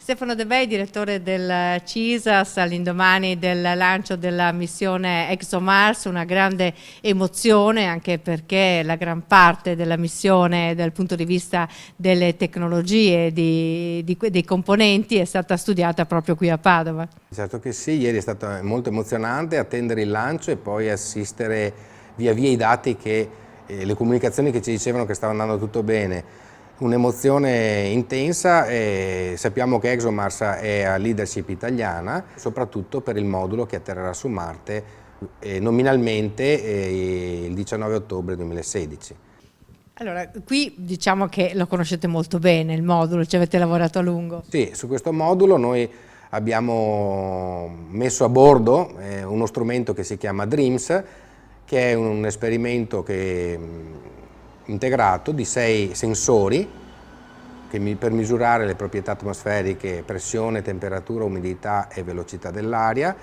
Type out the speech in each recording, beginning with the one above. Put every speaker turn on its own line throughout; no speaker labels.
Stefano De Bei, direttore del CISAS, all'indomani del lancio della missione ExoMars, una grande emozione anche perché la gran parte della missione dal punto di vista delle tecnologie, dei componenti è stata studiata proprio qui a Padova.
Certo che sì, ieri è stato molto emozionante attendere il lancio e poi assistere via via i dati le comunicazioni che ci dicevano che stava andando tutto bene. Un'emozione intensa e sappiamo che ExoMars è a leadership italiana, soprattutto per il modulo che atterrerà su Marte nominalmente il 19 ottobre 2016.
Allora, qui diciamo che lo conoscete molto bene, il modulo, ci avete lavorato a lungo.
Sì, su questo modulo noi abbiamo messo a bordo uno strumento che si chiama DREAMS, che è un esperimento integrato di 6 sensori per misurare le proprietà atmosferiche, pressione, temperatura, umidità e velocità dell'aria,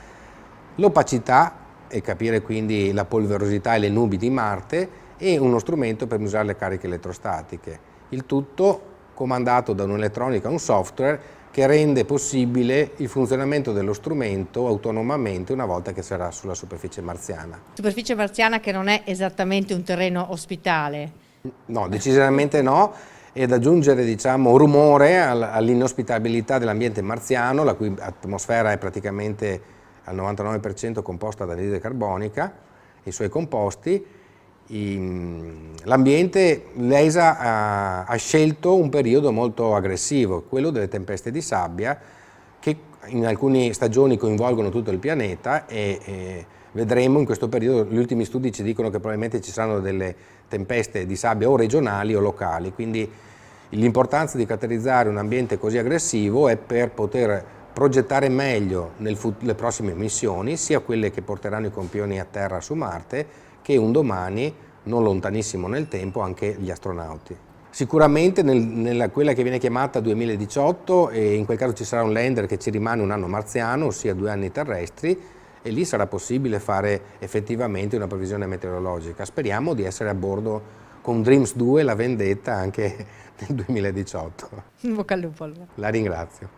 l'opacità e capire quindi la polverosità e le nubi di Marte e uno strumento per misurare le cariche elettrostatiche. Il tutto comandato da un'elettronica, un software che rende possibile il funzionamento dello strumento autonomamente una volta che sarà sulla superficie marziana.
Superficie marziana che non è esattamente un terreno ospitale.
No, decisamente no, ed aggiungere diciamo rumore all'inospitabilità dell'ambiente marziano, la cui atmosfera è praticamente al 99% composta da anidride carbonica e i suoi composti. L'ambiente, l'ESA ha scelto un periodo molto aggressivo, quello delle tempeste di sabbia, che in alcune stagioni coinvolgono tutto il pianeta e vedremo in questo periodo, gli ultimi studi ci dicono che probabilmente ci saranno delle tempeste di sabbia o regionali o locali, quindi l'importanza di caratterizzare un ambiente così aggressivo è per poter progettare meglio le prossime missioni, sia quelle che porteranno i campioni a terra su Marte, che un domani, non lontanissimo nel tempo, anche gli astronauti. Sicuramente quella che viene chiamata 2018, e in quel caso ci sarà un lander che ci rimane un anno marziano, ossia 2 anni terrestri, e lì sarà possibile fare effettivamente una previsione meteorologica. Speriamo di essere a bordo con DREAMS 2, la vendetta, anche nel 2018.
In bocca al lupo.
La ringrazio.